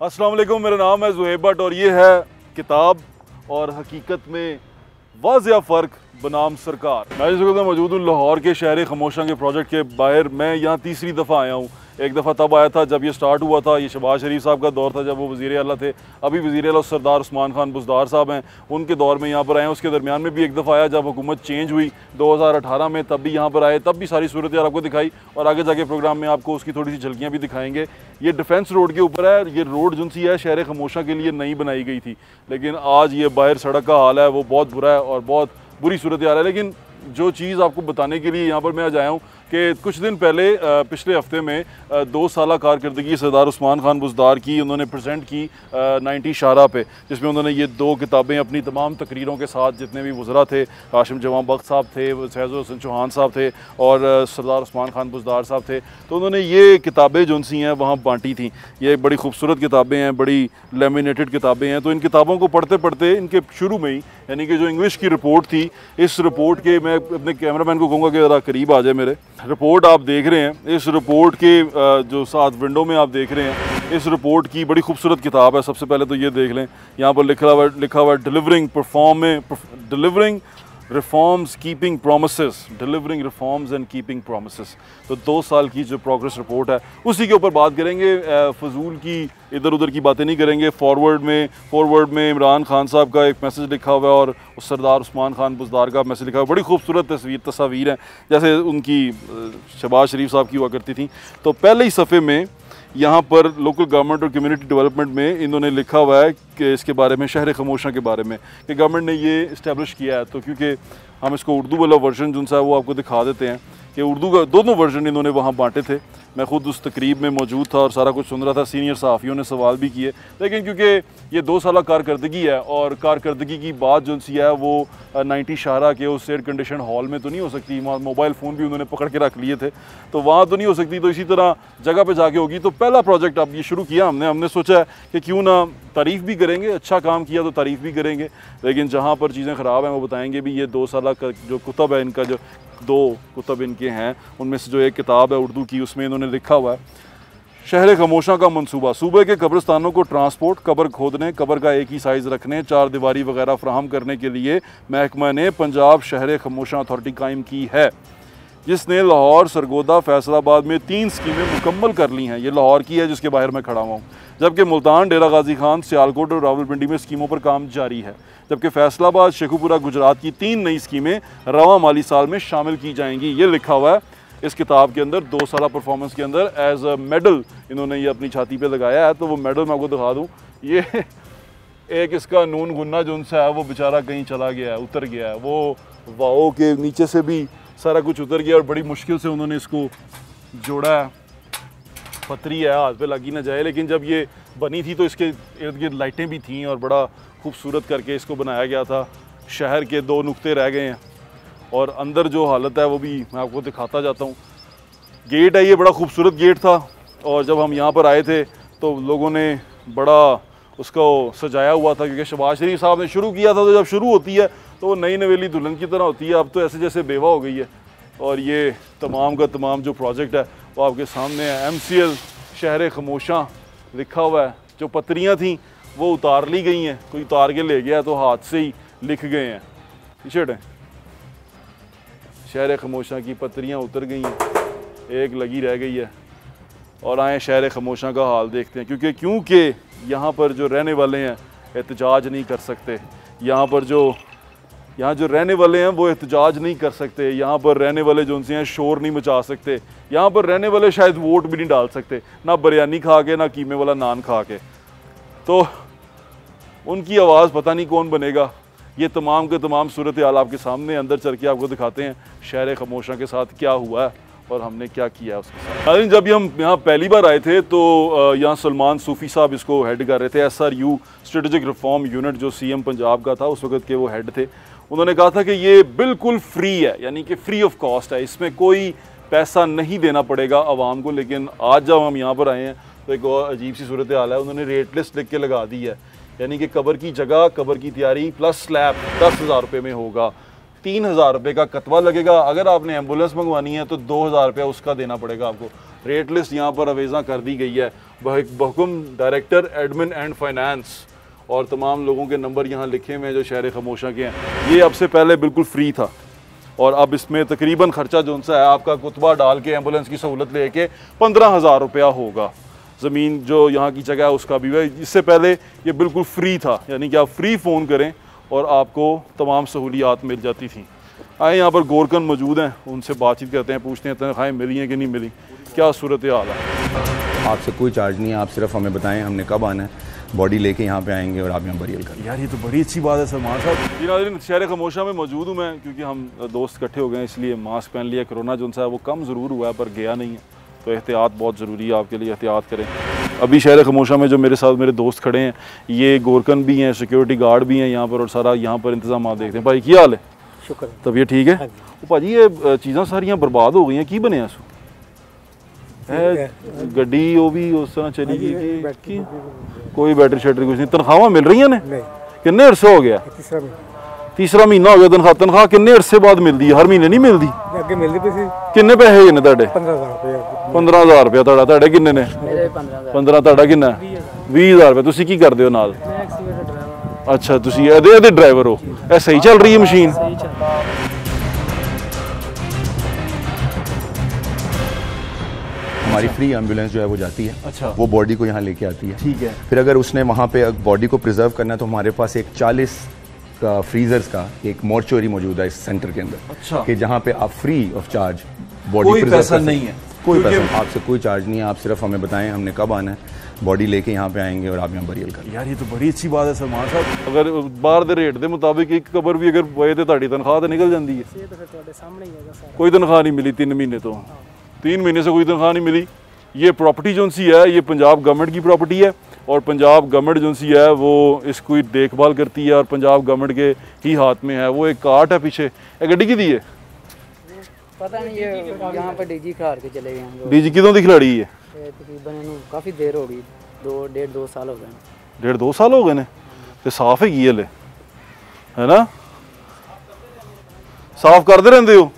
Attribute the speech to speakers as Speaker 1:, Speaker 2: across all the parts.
Speaker 1: अस्सलाम वालेकुम, मेरा नाम है ज़ुहैब भट्ट और ये है किताब और हकीकत में वाज़िया फ़र्क बनाम सरकार। मैं इस वक्त मौजूद हूँ लाहौर के शहर खामोशां के प्रोजेक्ट के बाहर। मैं यहाँ तीसरी दफ़ा आया हूँ। एक दफ़ा तब आया था जब ये स्टार्ट हुआ था, ये शहबाज शरीफ साहब का दौर था जब वो वज़ीर आला थे। अभी वज़ीर आला सरदार उस्मान खान बुज़दार साहब हैं, उनके दौर में यहाँ पर आए हैं। उसके दरमियान में भी एक दफ़ा आया जब हुकूमत चेंज हुई 2018 में, तब भी यहाँ पर आए, तब भी सारी सूरत आपको दिखाई और आगे जाके प्रोग्राम में आपको उसकी थोड़ी सी झलकियाँ भी दिखाएंगे। ये डिफेंस रोड के ऊपर है। ये रोड जो सी है शहर खामोशां के लिए नहीं बनाई गई थी, लेकिन आज ये बाहर सड़क का हाल है वो बहुत बुरा है और बहुत बुरी सूरत हाल है। लेकिन जो चीज़ आपको बताने के लिए यहाँ पर मैं आज आया हूँ कि कुछ दिन पहले पिछले हफ्ते में 2 साल कारकर्दगी सरदार उस्मान खान बुज़दार की उन्होंने प्रेजेंट की 90 शारा पे, जिसमें उन्होंने ये 2 किताबें अपनी तमाम तकरीरों के साथ, जितने भी वज़रा थे, हाशिम जवां बख्त साहब थे, फैज़ुल हसन चौहान साहब थे और सरदार उस्मान खान बुज़दार साहब थे, तो उन्होंने ये किताबें जो सी हैं वहाँ बाँटी थी। ये बड़ी खूबसूरत किताबें हैं, बड़ी लेमिनेटेड किताबें हैं। तो इन किताबों को पढ़ते पढ़ते इनके शुरू में ही, यानी कि जो इंग्लिश की रिपोर्ट थी, इस रिपोर्ट के, मैं अपने कैमरामैन को कहूँगा कि ज़रा करीब आ जाए, मेरे रिपोर्ट आप देख रहे हैं, इस रिपोर्ट के जो साथ विंडो में आप देख रहे हैं, इस रिपोर्ट की बड़ी खूबसूरत किताब है। सबसे पहले तो ये देख लें, यहाँ पर लिखा हुआ है delivering reforms keeping promises, delivering reforms and keeping promises. तो 2 साल की जो प्रोग्रेस रिपोर्ट है उसी के ऊपर बात करेंगे। फजूल की इधर उधर की बातें नहीं करेंगे। फॉरवर्ड में इमरान खान साहब का एक मैसेज लिखा हुआ है और सरदार उस्मान खान बुज़दार का मैसेज लिखा हुआ है। बड़ी खूबसूरत तस्वीर हैं, जैसे उनकी शहबाज शरीफ साहब की हुआ करती थी। तो पहले ही सफ़े में यहाँ पर लोकल गवर्नमेंट और कम्युनिटी डेवलपमेंट में इन्होंने लिखा हुआ है कि इसके बारे में, शहर खामोशां के बारे में, कि गवर्नमेंट ने ये इस्टेब्लिश किया है। तो क्योंकि हम इसको उर्दू वाला वर्जन जो सा है वो आपको दिखा देते हैं कि उर्दू का 2 वर्जन इन्होंने वहाँ बांटे थे। मैं ख़ुद उस तकरीब में मौजूद था और सारा कुछ सुन रहा था। सीनियर सहाफ़ियों ने सवाल भी किए, लेकिन क्योंकि ये 2 साल कारकर्दगी है और कारकर्दगी की बात जो सी है वो 90 शाहरा के उस एयर कंडीशन हॉल में तो नहीं हो सकती। मोबाइल फ़ोन भी उन्होंने पकड़ के रख लिए थे, तो वहाँ तो नहीं हो सकती। तो इसी तरह जगह पे जाके होगी। तो पहला प्रोजेक्ट अब ये शुरू किया हमने सोचा है कि क्यों ना तारीफ़ भी करेंगे, अच्छा काम किया तो तारीफ़ भी करेंगे, लेकिन जहाँ पर चीज़ें ख़राब हैं वो बताएंगे भी। ये 2 साल का जो कुतब है इनका, जो 2 कुतब इनके हैं, उनमें से जो एक किताब है उर्दू की, उसमें इन्होंने लिखा हुआ है शहर खामोशां का मंसूबा। सूबे के कब्रिस्तानों को ट्रांसपोर्ट, कब्र खोदने, कब्र का एक ही साइज़ रखने, 4 दीवारी वगैरह फ्राहम करने के लिए महकमा ने पंजाब शहर खामोशां अथॉरिटी कायम की है, जिसने लाहौर, सरगोदा, फैसलाबाद में 3 स्कीमें मुकम्मल कर ली हैं। ये लाहौर की है जिसके बाहर मैं खड़ा हुआ हूँ। जबकि मुल्तान, डेरा गाजी खान, सियालकोट और रावलपिंडी में स्कीमों पर काम जारी है। जबकि फैसलाबाद, शेखुपुरा, गुजरात की 3 नई स्कीमें रवां माली साल में शामिल की जाएंगी। ये लिखा हुआ है इस किताब के अंदर। 2 साल परफॉर्मेंस के अंदर एज अ मेडल इन्होंने ये अपनी छाती पे लगाया है। तो वो मेडल मैं आपको दिखा दूँ। ये एक इसका नून गुन्ना जो उनसा है वो बेचारा कहीं चला गया है, उतर गया है। वो वाओ के नीचे से भी सारा कुछ उतर गया और बड़ी मुश्किल से उन्होंने इसको जोड़ा है। पतरी है, हाथ पे लगी ना जाए। लेकिन जब ये बनी थी तो इसके इर्द गिर्द लाइटें भी थीं और बड़ा खूबसूरत करके इसको बनाया गया था। शहर के 2 नुक्ते रह गए हैं और अंदर जो हालत है वो भी मैं आपको दिखाता जाता हूँ। गेट है, ये बड़ा खूबसूरत गेट था और जब हम यहाँ पर आए थे तो लोगों ने बड़ा उसको सजाया हुआ था, क्योंकि शहबाज शरीफ साहब ने शुरू किया था। तो जब शुरू होती है तो वो नई नवेली दुल्हन की तरह होती है। अब तो ऐसे जैसे बेवा हो गई है। और ये तमाम का तमाम जो प्रोजेक्ट है वो आपके सामने है। MCL शहर खामोशां लिखा हुआ है। जो पत्रियाँ थीं वो उतार ली गई हैं, कोई उतार के ले गया तो हाथ से ही लिख गए हैं। टी-शर्ट शहर खामोशां की पत्रियाँ उतर गई हैं, एक लगी रह गई है। और आए शहर खामोशां का हाल देखते हैं, क्योंकि यहाँ पर जो रहने वाले हैं एहतजाज नहीं कर सकते। यहाँ जो रहने वाले हैं वो एहतजाज नहीं कर सकते। यहाँ पर रहने वाले जो उनसे हैं शोर नहीं मचा सकते। यहाँ पर रहने वाले शायद वोट भी नहीं डाल सकते, ना बिरयानी खा के, ना कीमे वाला नान खा के। तो उनकी आवाज़ पता नहीं कौन बनेगा। ये तमाम के तमाम सूरत हाल आपके सामने अंदर चल के आपको दिखाते हैं शहर खामोशां के साथ क्या हुआ है और हमने क्या किया उसके साथ। लेकिन जब हम यहाँ पहली बार आए थे तो यहाँ सलमान सूफ़ी साहब इसको हेड कर रहे थे। SRU स्ट्रेटेजिक रिफॉर्म यूनिट जो CM पंजाब का था उस वक्त के वो हेड थे। उन्होंने कहा था कि ये बिल्कुल फ्री है, यानी कि फ्री ऑफ कॉस्ट है, इसमें कोई पैसा नहीं देना पड़ेगा आवाम को। लेकिन आज जब हम यहाँ पर आए हैं तो एक और अजीब सी सूरत हाल है। उन्होंने रेट लिस्ट लिख के लगा दी है, यानी कि कब्र की जगह, कब्र की तैयारी प्लस स्लैब 10,000 रुपये में होगा। 3,000 रुपये का कतवा लगेगा। अगर आपने एम्बुलेंस मंगवानी है तो 2,000 रुपया उसका देना पड़ेगा आपको। रेट लिस्ट यहाँ पर अवेज़ा कर दी गई है बहुकुम डायरेक्टर एडमिन एंड फाइनेंस, और तमाम लोगों के नंबर यहाँ लिखे हुए हैं जो शहर खमोशा के हैं। ये अब से पहले बिल्कुल फ्री था और अब इसमें तकरीबन ख़र्चा जो सा है आपका कुतबा डाल के एम्बुलेंस की सहूलत लेके 15,000 रुपया होगा। ज़मीन जो यहाँ की जगह है उसका भी है। इससे पहले ये बिल्कुल फ्री था, यानी कि आप फ्री फ़ोन करें और आपको तमाम सहूलियात मिल जाती थी। आए यहाँ पर गोरकन मौजूद हैं, उनसे बातचीत करते हैं, पूछते हैं तनख्वाहें मिली हैं कि नहीं मिली, क्या सूरत हाल है।
Speaker 2: आपसे कोई चार्ज नहीं है, आप सिर्फ हमें बताएं हमने कब आना है, बॉडी लेके यहाँ पे आएंगे और आप यहाँ बरियल करें।
Speaker 1: यार ये तो बड़ी अच्छी बात है सलमान साहब। जी नाज़रीन, शहर खमोशा में मौजूद हूँ मैं, क्योंकि हम दोस्त इकट्ठे हो गए हैं इसलिए मास्क पहन लिया। कोरोना जो है वो कम ज़रूर हुआ है पर गया नहीं है, तो एहतियात बहुत ज़रूरी है, आपके लिए एहतियात करें। अभी शहर खमोशा में जो मेरे साथ मेरे दोस्त खड़े हैं, ये गोरकन भी हैं, सिक्योरिटी गार्ड भी हैं यहाँ पर, और सारा यहाँ पर इंतजाम आप देखते हैं। भाई क्या हाल है?
Speaker 3: शुक्र,
Speaker 1: तबीयत ठीक है? भाजी ये चीज़ां सारियां बर्बाद हो गई हैं, की बने सो गड्डी वो भी उस तरह चली गई कि कोई बैटरी शैटरी कुछ नहीं। तनख्वाह मिल रही ने? किन्ने अरसे हो गया? तीसरा महीना हो गया। तनख्वाह किन्ने अरसे बाद मिलती है? हर महीने नहीं मिलती?
Speaker 3: अगे मिलदी पई सी।
Speaker 1: किन्ने पैसे ने ਤੁਹਾਡੇ?
Speaker 3: 15,000
Speaker 1: रुपया ਤੁਹਾਡੇ किन्ने ने? 15 ਤੁਹਾਡਾ किन्ना? 20,000 रुपया। ਤੁਸੀਂ ਕੀ ਕਰਦੇ ਹੋ ਨਾਲ?
Speaker 3: मैं एक्सीवेटर ड्राइवर।
Speaker 1: अच्छा, ਤੁਸੀਂ ਇਹਦੇ ड्राइवर हो। ਇਹ सही चल रही है मशीन?
Speaker 3: सही चल रहा है।
Speaker 2: हमारी फ्री एम्बुलेंस जो है वो जाती है।
Speaker 1: अच्छा।
Speaker 2: वो बॉडी को यहाँ लेके आती है।
Speaker 1: ठीक है।
Speaker 2: फिर अगर उसने वहाँ पे बॉडी को प्रिजर्व करना है तो हमारे पास एक 40 का फ्रीजर्स का एक मोर्चुरी मौजूद है इस सेंटर के अंदर।
Speaker 1: अच्छा।
Speaker 2: कि जहाँ पे आप फ्री ऑफ चार्ज बॉडी
Speaker 1: कोई पैसा नहीं है?
Speaker 2: कोई पैसा आपसे कोई चार्ज नहीं है, आप सिर्फ हमें बताएं हमने कब आना है, बॉडी लेके यहाँ पे आएंगे और आप यहाँ बरियल करें।
Speaker 1: यार ये तो बड़ी अच्छी बात है सलमान साहब। अगर बाहर दे रेट के मुताबिक एक कबर भी अगर पोए तो ताड़ी तनख्वाह तो निकल जाती है।
Speaker 3: ये तो फिर तुम्हारे सामने ही है सारा।
Speaker 1: कोई तनख्वाह नहीं मिली 3 महीने, तो 3 महीने से कोई तनख्वाह नहीं मिली। ये प्रॉपर्टी जो सी है ये पंजाब गवर्नमेंट की प्रॉपर्टी है, और पंजाब गवर्नमेंट जो सी है वो इसको देखभाल करती है और पंजाब गवर्नमेंट के ही हाथ में है। वो एक कार्ट है पीछे, एक गड्डी की दी है
Speaker 4: पता नहीं, ये यहाँ पर डीजी खिलाड़ के चले गए हैं।
Speaker 1: डीजी कितों की खिलाड़ी है?
Speaker 4: तकरीबन इन्हों काफ़ी देर हो गई, 1.5-2 साल हो गए।
Speaker 1: 1.5-2 साल हो गए ने, तो साफ है की ले है ना? साफ करते रहते हो,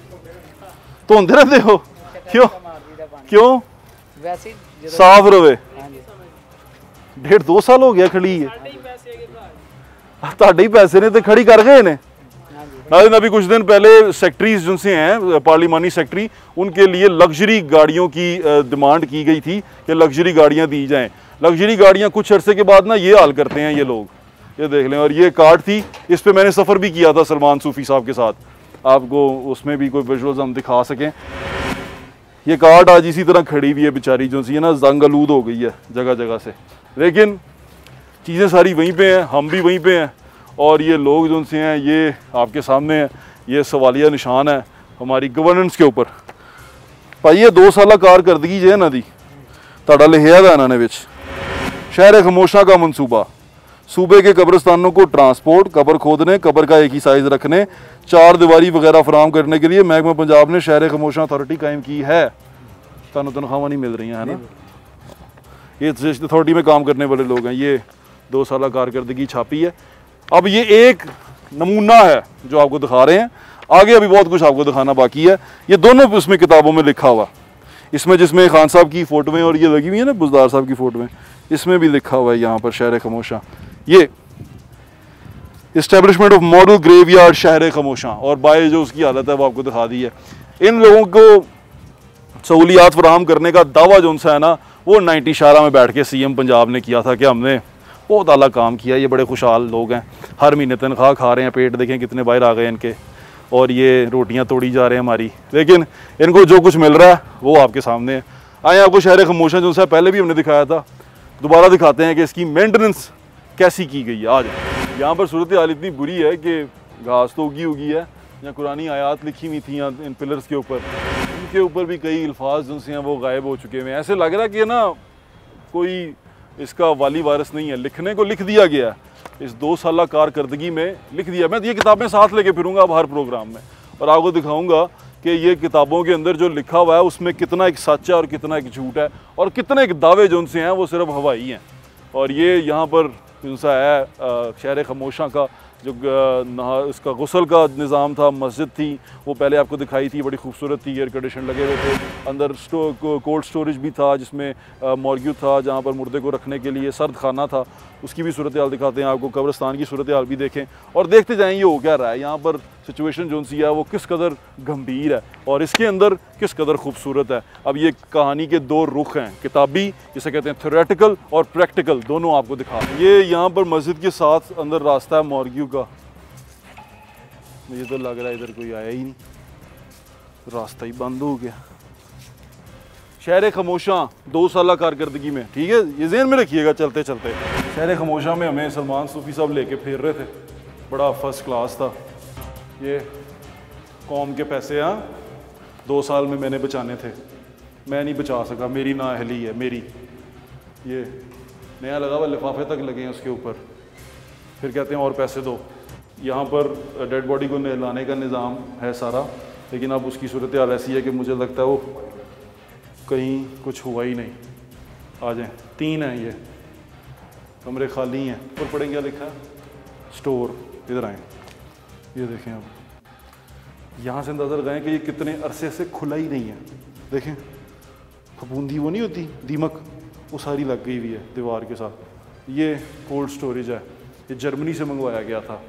Speaker 1: धोते रहते हो, क्यों क्यों
Speaker 4: वैसे
Speaker 1: साफ रहे?
Speaker 4: हाँ जी।
Speaker 1: 1.5-2 साल हो गया खड़ी है। ही पैसे ने तो खड़ी कर गए ने। नाज़रीन, अभी कुछ दिन पहले सेक्रेटरीज जिनसे हैं पार्लिमानी सेक्रेटरी, उनके लिए लग्जरी गाड़ियों की डिमांड की गई थी कि लग्जरी गाड़ियां दी जाएं। लग्जरी गाड़ियां कुछ अरसे के बाद ना ये हाल करते हैं ये लोग, ये देख लें। और ये कार्ड थी, इस पे मैंने सफ़र भी किया था सलमान सूफ़ी साहब के साथ, आपको उसमें भी कोई विजुअल्स हम दिखा सकें। ये कार्ड आज इसी तरह खड़ी हुई है बेचारी, जो सी है ना जंग आलूद हो गई है जगह जगह से, लेकिन चीज़ें सारी वहीं पे हैं, हम भी वहीं पे हैं, और ये लोग जो से हैं ये आपके सामने हैं। ये सवालिया निशान है हमारी गवर्नेंस के ऊपर। भाई ये 2 साल कारकर्दगी जो है ना दी ताड़ा लिखा था इन्होंने विच, शहर खमोशा का मनसूबा, सूबे के कब्रिस्तानों को ट्रांसपोर्ट, कब्र खोदने, कब्र का एक ही साइज़ रखने, 4 दीवारी वगैरह फराहम करने के लिए महकमा पंजाब ने शहर खमोशा अथॉरिटी कायम की है। तनख्वाह नहीं मिल रही हैं, है ना? ये अथॉरिटी में काम करने वाले लोग हैं। ये 2 साल कारकर्दगी छापी है। अब ये एक नमूना है जो आपको दिखा रहे हैं, आगे अभी बहुत कुछ आपको दिखाना बाकी है। ये दोनों उसमें किताबों में लिखा हुआ, इसमें जिसमें खान साहब की फ़ोटोएँ और ये लगी हुई है ना बुज़दार साहब की फ़ोटोएँ, इसमें भी लिखा हुआ है यहाँ पर शहर खमोशा। ये इस्टेब्लिशमेंट ऑफ मॉडल ग्रेवयार्ड शहर खमोशा, और बाय जो उसकी हालत है वो आपको दिखा दी है। इन लोगों को सहूलियात फराहम करने का दावा जो उनसे है ना, वो 90 शारा में बैठ के CM पंजाब ने किया था कि हमने बहुत आला काम किया, ये बड़े खुशहाल लोग हैं, हर महीने तनख्वाह खा रहे हैं, पेट देखें कितने बाहर आ गए इनके, और ये रोटियां तोड़ी जा रहे हैं हमारी, लेकिन इनको जो कुछ मिल रहा है वो आपके सामने है। आए आपको शहर खमोशा जो है पहले भी हमने दिखाया था, दोबारा दिखाते हैं कि इसकी मेंटेनेंस कैसी की गई है। आज यहाँ पर सूरत हाल इतनी बुरी है कि घास तो उगी है, या कुरानी आयात लिखी हुई थी इन पिलर्स के ऊपर, उनके ऊपर भी कई अल्फाज जो हैं वो गायब हो चुके हैं। ऐसे लग रहा है कि ना कोई इसका वाली वारिस नहीं है, लिखने को लिख दिया गया है, इस 2 साल कारकर्दगी में लिख दिया। मैं ये किताबें साथ लेके फिरूंगा अब हर प्रोग्राम में, और आपको दिखाऊंगा कि ये किताबों के अंदर जो लिखा हुआ है उसमें कितना एक सच है और कितना एक झूठ है, और कितने एक दावे जो उनसे हैं वो सिर्फ हवाई हैं। और ये यहाँ पर जो सा है शहर खमोशा का जो नहा उसका गुस्ल का निज़ाम था, मस्जिद थी वो पहले आपको दिखाई थी, बड़ी खूबसूरत थी, एयर कंडीशन लगे हुए थे। अंदर कोल्ड स्टोरेज भी था जिसमें मॉर्ग्यू था जहाँ पर मुर्दे को रखने के लिए, सर्द खाना था, उसकी भी सूरत हाल दिखाते हैं आपको, कब्रिस्तान की सूरत हाल भी देखें और देखते जाएँ ये हो क्या रहा है यहाँ पर। सिचुएशन जो सी है वो किस कदर गंभीर है और इसके अंदर किस कदर खूबसूरत है। अब ये कहानी के दो रुख हैं, किताबी जिसे कहते हैं थ्योरेटिकल और प्रैक्टिकल, दोनों आपको दिखा। ये यहाँ पर मस्जिद के साथ अंदर रास्ता है मॉर्ग्यू का। मुझे तो लग रहा है इधर कोई आया ही नहीं, रास्ता ही बंद हो गया। शहर खमोशा 2 साल कारकर्दगी में, ठीक है, ये ज़हन में रखिएगा चलते चलते। शहर खमोशा में हमें सलमान सूफी साहब लेके फिर रहे थे, बड़ा फर्स्ट क्लास था। ये कौम के पैसे 2 साल में मैंने बचाने थे, मैं नहीं बचा सका, मेरी नाअहली है मेरी। ये नया लगा हुआ लिफाफे तक लगे हैं उसके ऊपर, फिर कहते हैं और पैसे दो। यहाँ पर डेड बॉडी को नहलाने का निज़ाम है सारा, लेकिन अब उसकी सूरत हाल ऐसी है कि मुझे लगता है वो कहीं कुछ हुआ ही नहीं। आ जाएं, 3 हैं ये कमरे खाली हैं। ऊपर पढ़ेंगे क्या लिखा है, स्टोर। इधर आएँ, ये देखें अब यहाँ से अंदाज़ा लगाएं कि ये कितने अरसे से खुला ही नहीं है। देखें फफूंदी वो नहीं होती दीमक, वो सारी लग गई हुई है दीवार के साथ। ये कोल्ड स्टोरेज है, ये जर्मनी से मंगवाया गया था,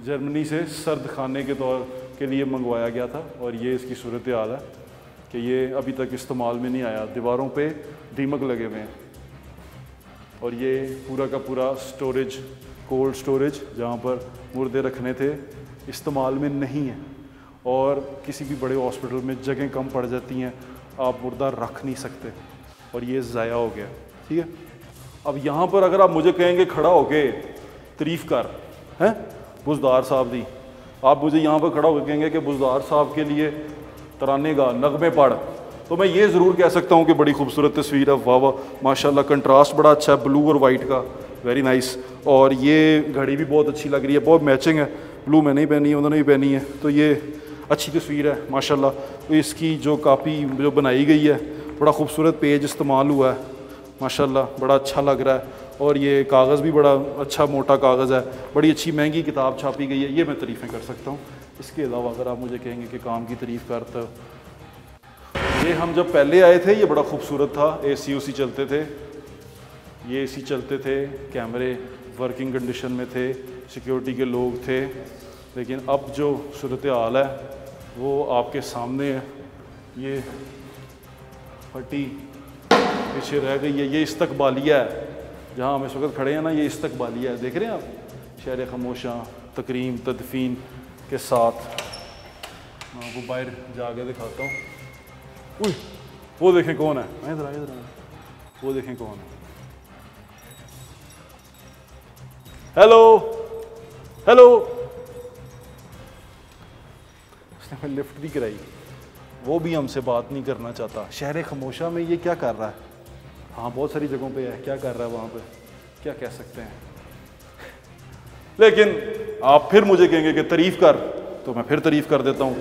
Speaker 1: जर्मनी से सर्द खाने के तौर के लिए मंगवाया गया था और ये इसकी सूरत हाल है कि ये अभी तक इस्तेमाल में नहीं आया, दीवारों पे दीमक लगे हुए हैं। और ये पूरा का पूरा स्टोरेज, कोल्ड स्टोरेज जहाँ पर मुर्दे रखने थे, इस्तेमाल में नहीं है। और किसी भी बड़े हॉस्पिटल में जगह कम पड़ जाती हैं, आप मुर्दा रख नहीं सकते और ये ज़ाया हो गया, ठीक है। अब यहाँ पर अगर आप मुझे कहेंगे खड़ा होके तारीफ़ कर हैं बुज़दार साहब दी, आप मुझे यहाँ पर खड़ा होकर कहेंगे कि बुज़दार साहब के लिए तराने गा, नगमे पढ़, तो मैं ये ज़रूर कह सकता हूँ कि बड़ी खूबसूरत तस्वीर है, वाह वाह माशाल्लाह, कंट्रास्ट बड़ा अच्छा है ब्लू और वाइट का, वेरी नाइस। और ये घड़ी भी बहुत अच्छी लग रही है, बहुत मैचिंग है, ब्लू मैंने ही पहनी है, उन्होंने भी पहनी है, तो ये अच्छी तस्वीर है माशाल्लाह। तो इसकी जो कापी जो बनाई गई है, बड़ा खूबसूरत पेज इस्तेमाल हुआ है माशाल्लाह, बड़ा अच्छा लग रहा है। और ये कागज़ भी बड़ा अच्छा मोटा कागज़ है, बड़ी अच्छी महंगी किताब छापी गई है, ये मैं तारीफ़ें कर सकता हूँ। इसके अलावा अगर आप मुझे कहेंगे कि काम की तारीफ़ कर, तो ये हम जब पहले आए थे ये बड़ा खूबसूरत था, AC चलते थे, ये AC चलते थे, कैमरे वर्किंग कंडीशन में थे, सिक्योरिटी के लोग थे। लेकिन अब जो सूरत हाल है वो आपके सामने है, ये फटी पीछे रह गई है। ये इस्तकबालिया है जहाँ हम इस वक्त खड़े हैं ना, ये इस्तकबालिया है, देख रहे हैं आप, शहर खमोशा तकरीम तदफीन के साथ। मैं आपको बाहर जाके दिखाता हूँ। वो देखें कौन है, इधर आए, वो देखें कौन है। हेलो हेलो, उसने हमें लिफ्ट भी कराई, वो भी हमसे बात नहीं करना चाहता। शहर खमोशा में ये क्या कर रहा है? हाँ बहुत सारी जगहों पे है, क्या कर रहा है वहाँ पे, क्या कह सकते हैं। लेकिन आप फिर मुझे कहेंगे कि तारीफ़ कर, तो मैं फिर तारीफ़ कर देता हूँ।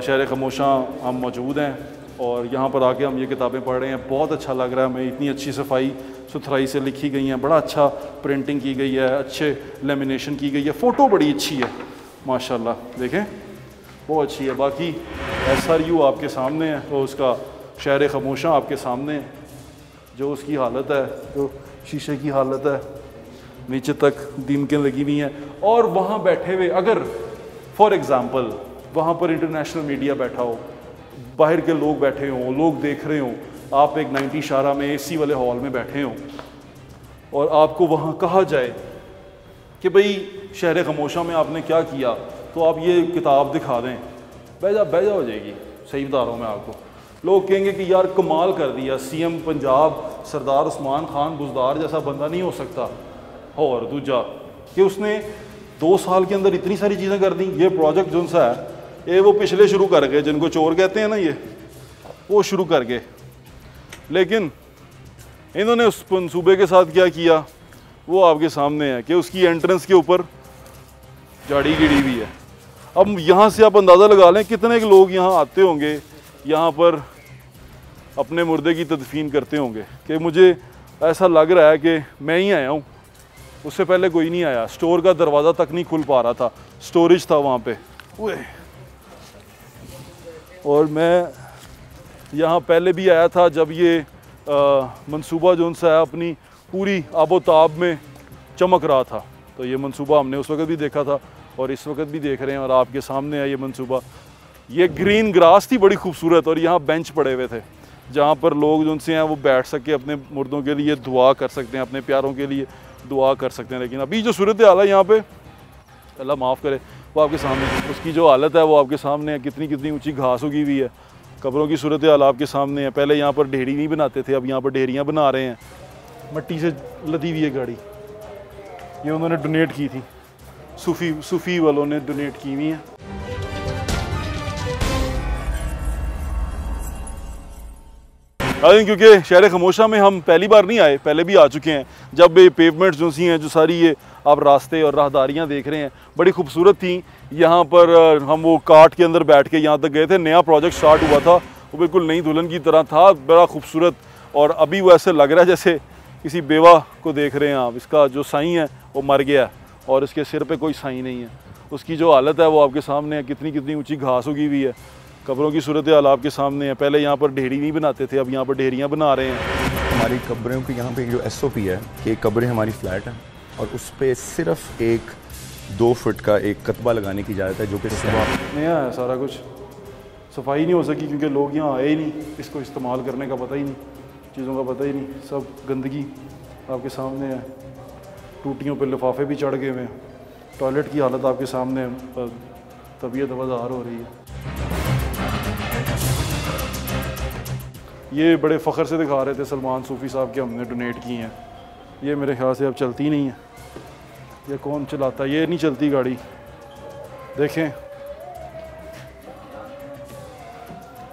Speaker 1: शहर खमोशा हम मौजूद हैं और यहाँ पर आके हम ये किताबें पढ़ रहे हैं, बहुत अच्छा लग रहा है हमें। इतनी अच्छी सफाई सुथराई से लिखी गई हैं, बड़ा अच्छा प्रिंटिंग की गई है, अच्छे लेमिनेशन की गई है, फ़ोटो बड़ी अच्छी है माशाल्लाह, देखें बहुत अच्छी है। बाकी SRU आपके सामने है, तो उसका शहर खमोशा आपके सामने है, जो उसकी हालत है, जो शीशे की हालत है, नीचे तक दीमकें लगी हुई हैं। और वहाँ बैठे हुए, अगर फॉर एग्ज़ाम्पल वहाँ पर इंटरनेशनल मीडिया बैठा हो, बाहर के लोग बैठे हों, लोग देख रहे हों, आप एक 90 इशारा में AC वाले हॉल में बैठे हों और आपको वहाँ कहा जाए कि भाई शहर खमोशा में आपने क्या किया, तो आप ये किताब दिखा दें, बेजा हो जाएगी। सही बता रहा हूँ मैं आपको। लोग कहेंगे कि यार कमाल कर दिया, CM पंजाब सरदार उस्मान खान बुज़दार जैसा बंदा नहीं हो सकता। और दूजा कि उसने 2 साल के अंदर इतनी सारी चीज़ें कर दी। ये प्रोजेक्ट जो सा है ये वो पिछले शुरू कर गए, जिनको चोर कहते हैं ना, ये वो शुरू कर गए। लेकिन इन्होंने उस मनसूबे के साथ क्या किया वो आपके सामने है कि उसकी एंट्रेंस के ऊपर झाड़ी गिरी हुई है। अब यहाँ से आप अंदाज़ा लगा लें कितने के लोग यहाँ आते होंगे, यहाँ पर अपने मुर्दे की तदफीन करते होंगे। कि मुझे ऐसा लग रहा है कि मैं ही आया हूँ उससे पहले कोई नहीं आया। स्टोर का दरवाज़ा तक नहीं खुल पा रहा था, स्टोरेज था वहाँ पे। और मैं यहाँ पहले भी आया था जब ये मंसूबा जो सा है अपनी पूरी आबोताब में चमक रहा था। तो ये मंसूबा हमने उस वक्त भी देखा था और इस वक्त भी देख रहे हैं और आपके सामने है ये मंसूबा। ये ग्रीन ग्रास थी बड़ी खूबसूरत और यहाँ बेंच पड़े हुए थे जहाँ पर लोग जो उनसे हैं वो बैठ सके, अपने मुर्दों के लिए दुआ कर सकते हैं, अपने प्यारों के लिए दुआ कर सकते हैं। लेकिन अभी जो सूरत हाल है यहाँ पे, अल्लाह माफ़ करे, वो आपके सामने, उसकी जो हालत है वो आपके सामने है। कितनी कितनी ऊंची घास उगी हुई है, कब्रों की सूरत हाल आपके सामने है। पहले यहाँ पर ढेरी नहीं बनाते थे, अब यहाँ पर ढेरियाँ बना रहे हैं। मट्टी से लदी हुई है गाड़ी, ये उन्होंने डोनेट की थी, सूफ़ी वालों ने डोनेट की हुई है। क्योंकि शहर खमोशा में हम पहली बार नहीं आए, पहले भी आ चुके हैं। जब ये पेवमेंट्स जो सी हैं, जो सारी ये आप रास्ते और राहदारियाँ देख रहे हैं, बड़ी खूबसूरत थी। यहाँ पर हम वो कार्ट के अंदर बैठ के यहाँ तक गए थे। नया प्रोजेक्ट स्टार्ट हुआ था, वो बिल्कुल नई दुल्हन की तरह था, बड़ा खूबसूरत। और अभी वो ऐसे लग रहा है जैसे किसी बेवा को देख रहे हैं आप। इसका जो साईं है वो मर गया है और इसके सिर पे कोई साईं नहीं है। उसकी जो हालत है वो आपके सामने है। कितनी कितनी ऊंची घास उगी हुई है, कब्रों की सूरत हाल आपके सामने है। पहले यहाँ पर ढेरी नहीं बनाते थे, अब यहाँ पर ढेरियाँ बना रहे हैं।
Speaker 2: हमारी कब्रों की यहाँ पे जो SOP है कि कब्रें हमारी फ्लैट हैं और उस पर सिर्फ 1-2 फुट का एक कतबा लगाने की इजाज़त है, जो कि
Speaker 1: नया है सारा कुछ। सफाई नहीं हो सकी क्योंकि लोग यहाँ आए ही नहीं, इसको इस्तेमाल करने का पता ही नहीं, चीज़ों का पता ही नहीं। सब गंदगी आपके सामने है, टूटियों पे लिफाफे भी चढ़ गए हुए हैं। टॉयलेट की हालत आपके सामने है, तबीयत वज़ार हो रही है। ये बड़े फ़ख्र से दिखा रहे थे सलमान सूफ़ी साहब के हमने डोनेट की हैं। ये मेरे ख्याल से अब चलती नहीं है। ये कौन चलाता है? ये नहीं चलती गाड़ी, देखें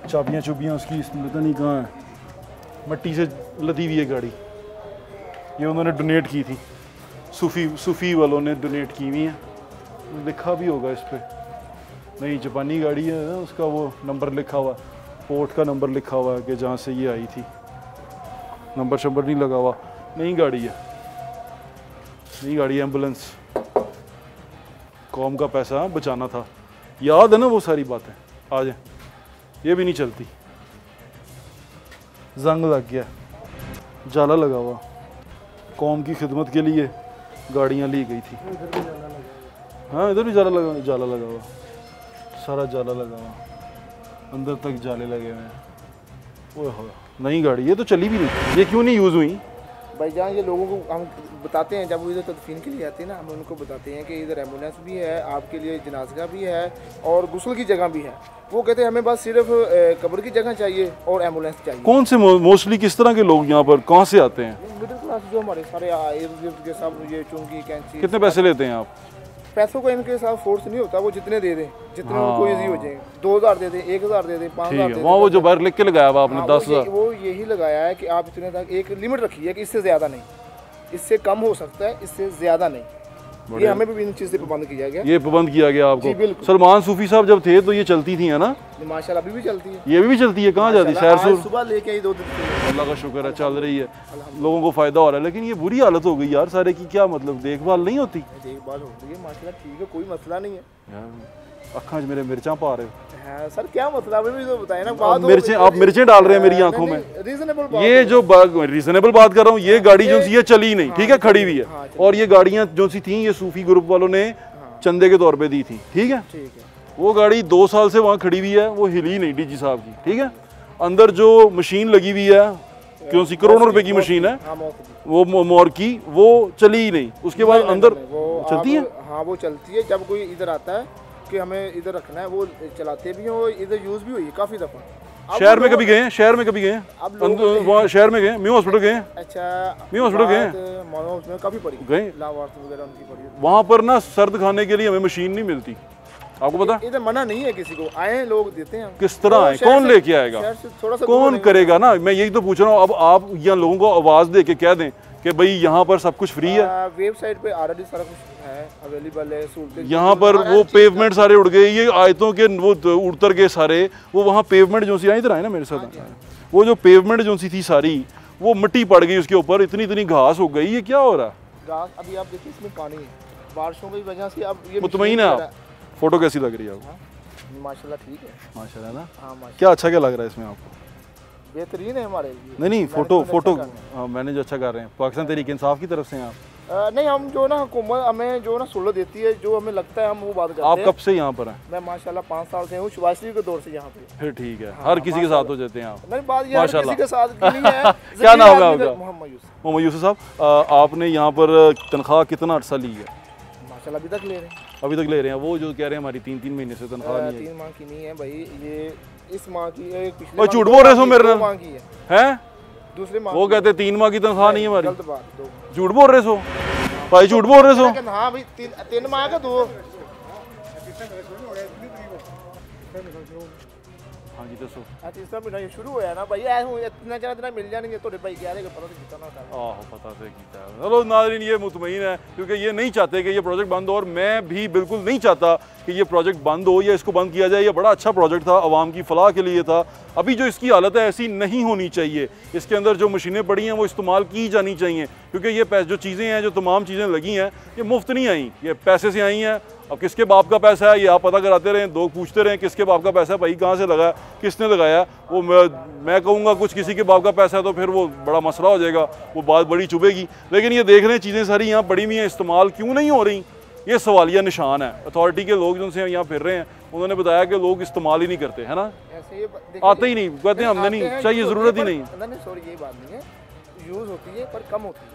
Speaker 1: चाबियाँ चुबियाँ उसकी पता नहीं कहाँ है, मट्टी से लदी हुई है गाड़ी। ये उन्होंने डोनेट की थी, सूफ़ी वालों ने डोनेट की हुई है। लिखा भी होगा इस पर, नहीं जापानी गाड़ी है ना, उसका वो नंबर लिखा हुआ, पोर्ट का नंबर लिखा हुआ है कि जहाँ से ये आई थी। नंबर शंबर नहीं लगा हुआ, नई गाड़ी है, नई गाड़ी एम्बुलेंस। कौम का पैसा बचाना था, याद है ना वो सारी बातें। आ जाए, ये भी नहीं चलती, जंग लग गया, जाला लगा हुआ। कौम की खिदमत के लिए गाड़ियाँ ली गई थी। हाँ इधर भी जाला लगा हुआ, सारा जाला लगा हुआ, अंदर तक जाले लगे हुए हैं। ओह नई गाड़ी, ये तो चली भी नहीं, ये क्यों नहीं यूज़ हुई?
Speaker 5: भाईजान ये लोगों को हम बताते हैं, जब वो इधर तदफीन के लिए आते हैं ना, हम उनको बताते हैं कि इधर एम्बुलेंस भी है, आपके लिए जनाजा भी है और गुस्ल की जगह भी है। वो कहते हैं हमें बस सिर्फ कब्र की जगह चाहिए और एम्बुलेंस चाहिए।
Speaker 1: कौन से मोस्टली किस तरह के लोग यहाँ पर कहाँ से आते हैं?
Speaker 5: मिडिल क्लास जो हमारे सारे इर्द गिर्द के सब, ये चुंगी कैंची।
Speaker 1: कितने पैसे लेते हैं आप?
Speaker 5: पैसों का इनके साथ फोर्स नहीं होता, वो जितने दे दें, जितने उनको ईजी हो जाए। 2000 दे दें, 1000 दे दें, 5000 दे दें।
Speaker 1: वहाँ वो जो बाहर लिख के लगाया हुआ आपने 10,000,
Speaker 5: वो यही लगाया है कि आप इतने तक एक लिमिट रखी है कि इससे ज़्यादा नहीं, इससे कम हो सकता है, इससे ज़्यादा नहीं। ये हमें भी इन चीज़ से पाबंद किया गया।
Speaker 1: ये पाबंद किया गया आपको?
Speaker 5: जी बिल्कुल।
Speaker 1: सलमान सूफी साहब जब थे तो ये चलती थी है ना?
Speaker 5: माशाल्लाह अभी भी चलती है।
Speaker 1: ये भी चलती है? कहाँ जाती है? शहर से
Speaker 5: सुबह लेके आई 2 दिन से।
Speaker 1: अल्लाह का शुक्र है चल रही है, लोगों को फ़ायदा हो रहा है। लेकिन ये बुरी हालत हो गई यार सारे की, क्या मतलब देखभाल नहीं होती?
Speaker 5: देखभाल हो रही है माशाल्लाह, ठीक है, कोई मसला नहीं है
Speaker 1: यार अखा मेरे मिर्चा पा रहे हो।
Speaker 5: हाँ सर क्या मतलब अभी भी तो बताए ना। बात
Speaker 1: मिर्चें, आप मिर्चें डाल रहे हैं मेरी आंखों में।
Speaker 5: रीजनेबल
Speaker 1: ये जो रीजनेबल बात कर रहा हूँ, ये गाड़ी जो सी ये चली नहीं, ठीक है, खड़ी हुई है। और ये गाड़ियाँ जो सी थी ये सूफी ग्रुप वालों ने चंदे के तौर पे दी थी, ठीक है। वो गाड़ी 2 साल से वहाँ खड़ी हुई है, वो हिली नहीं डीजी साहब की, ठीक है। अंदर जो मशीन लगी हुई है, क्यों सी करोड़ों रुपए की मशीन है, वो मोर की, वो चली ही नहीं। उसके बाद अंदर चलती है।
Speaker 5: हाँ वो चलती है, जब कोई इधर आता है कि हमें इधर रखना है, वो चलाते भी हैं, वो इधर यूज़ भी हुई है काफ़ी दफ़ा।
Speaker 1: शहर में कभी गए हैं? शहर में कभी गए हैं? वहाँ शहर में गए? म्यू हॉस्पिटल गए हैं?
Speaker 5: अच्छा
Speaker 1: म्यू हॉस्पिटल गए हैं?
Speaker 5: उसमें काफ़ी पड़ी
Speaker 1: गए
Speaker 5: वगैरह उनकी पड़ी।
Speaker 1: वहाँ पर ना सर्द खाने के लिए हमें मशीन नहीं मिलती, आपको पता?
Speaker 5: इधर मना नहीं है किसी को, आए लोग देते हैं।
Speaker 1: किस तरह आए? कौन लेके आएगा? कौन करेगा ना? मैं यही तो पूछ रहा हूँ। अब आप यहाँ लोगों को आवाज़ दे के कह दें कि भाई यहाँ पर सब कुछ फ्री है।
Speaker 5: वेबसाइट पे ऑलरेडी सारा कुछ है, अवेलेबल है, सहूलतें।
Speaker 1: यहाँ पर वो पेवमेंट सारे उड़ गए, ये आयतों के वो उड़तर गए सारे। वो वहाँ पेवमेंट जो सी, इधर आए ना मेरे साथ, वो जो पेवमेंट जो सी थी सारी, वो मिट्टी पड़ गई उसके ऊपर, इतनी इतनी घास हो गई। ये क्या हो रहा है?
Speaker 5: घास अभी आप देखिए इसमें पानी है, बारिशों की वजह से अब ये
Speaker 1: मुतमईन है आप? फोटो कैसी लग रही है आपको?
Speaker 5: माशाल्लाह ठीक है।
Speaker 1: माशाल्लाह ना।
Speaker 5: हाँ माशाल्लाह
Speaker 1: क्या अच्छा क्या लग रहा है इसमें आपको?
Speaker 5: बेहतरीन है हमारे लिए।
Speaker 1: नहीं फोटो
Speaker 5: मैनेजमेंट अच्छा कर रहे
Speaker 1: हाँ मैनेज अच्छा कर रहे हैं। पाकिस्तान तहरीक इंसाफ की तरफ से हैं आप?
Speaker 5: नहीं हम जो ना हुकूमत हमें जो ना सहूलत देती है, जो हमें लगता है हम वो बात करते
Speaker 1: आप
Speaker 5: हैं।
Speaker 1: कब से यहाँ पर हैं?
Speaker 5: मैं माशाल्लाह 5 साल से हूँ, शुभाश्री के दौर से यहाँ पे।
Speaker 1: फिर ठीक है,
Speaker 5: हाँ,
Speaker 1: हर किसी के साथ
Speaker 5: माशाल्लाह।
Speaker 1: हो जाते हैं आप।
Speaker 5: नहीं बात ये हर
Speaker 1: माशाल्लाह।
Speaker 5: किसी के साथ की नहीं है।
Speaker 1: क्या नाम है
Speaker 5: आदमी का-
Speaker 1: आपका?
Speaker 5: मोहम्मद यूसुफ।
Speaker 1: मोहम्मद यूसुफ साहब, आपने यहाँ पर तनख्वाह कितना अर्सा ली है?
Speaker 5: माशाल्लाह अभी तक ले रहे हैं।
Speaker 1: अभी तक ले रहे हैं? वो जो कह रहे हैं हमारी 3 महीने से तनख्वाह नहीं
Speaker 5: 3 माह की नहीं है भाई, ये इस माह की है, पिछले
Speaker 1: वो
Speaker 5: माह
Speaker 1: झूठ
Speaker 5: की,
Speaker 1: बोल रहे हो
Speaker 5: 2
Speaker 1: मेरे
Speaker 5: माह
Speaker 1: नाम?
Speaker 5: की है,
Speaker 1: है?
Speaker 5: दूसरे माह
Speaker 1: वो
Speaker 5: की
Speaker 1: कहते 3 माह की तनख्वाह नहीं है हमारी।
Speaker 5: गलत बात 2 माह।
Speaker 1: झूठ बोल रहे सो भाई, झूठ बोल रहे सो।
Speaker 5: लेकिन हाँ भाई 3 माह का 2।
Speaker 1: हाँ जी दसो।
Speaker 5: तीसरा महीना ये शुरू होया ना भाई, ऐ हूं इतना चला दिन मिल जाएंगे तो भाई कह रहे कि पता नहीं कितना होता है।
Speaker 1: आहो पता से कीता है। चलो नाज़रीन, ये मुतमईन है क्योंकि ये नहीं चाहते कि ये प्रोजेक्ट बंद हो, और मैं भी बिल्कुल नहीं चाहता कि ये प्रोजेक्ट बंद हो या इसको बंद किया जाए। ये बड़ा अच्छा प्रोजेक्ट था, आवाम की फलाह के लिए था। अभी जो इसकी हालत है ऐसी नहीं होनी चाहिए। इसके अंदर जो मशीनें पड़ी हैं वो इस्तेमाल की जानी चाहिए, क्योंकि ये जो चीज़ें हैं, जो तमाम चीज़ें लगी हैं, ये मुफ्त नहीं आई, ये पैसे से आई हैं। अब किसके बाप का पैसा है ये आप पता कराते रहें, लोग पूछते रहें किसके बाप का पैसा है, भाई कहाँ से लगा, किसने लगाया। वो मैं कहूँगा कुछ किसी के बाप का पैसा है तो फिर वो बड़ा मसला हो जाएगा, वो बात बड़ी चुभेगी। लेकिन ये देख रहे हैं चीज़ें सारी यहाँ पड़ी हुई हैं, इस्तेमाल क्यों नहीं हो रही, ये सवालिया निशान है। अथॉरिटी के लोग जिनसे यहाँ फिर रहे हैं उन्होंने बताया कि लोग इस्तेमाल ही नहीं करते, है ना,
Speaker 5: ऐसे ये
Speaker 1: आते ही नहीं, कहते हैं हमने नहीं चाहिए, ज़रूरत ही नहीं।
Speaker 5: नहीं सॉरी ये बात नहीं है, यूज़ होती है पर कम होती है।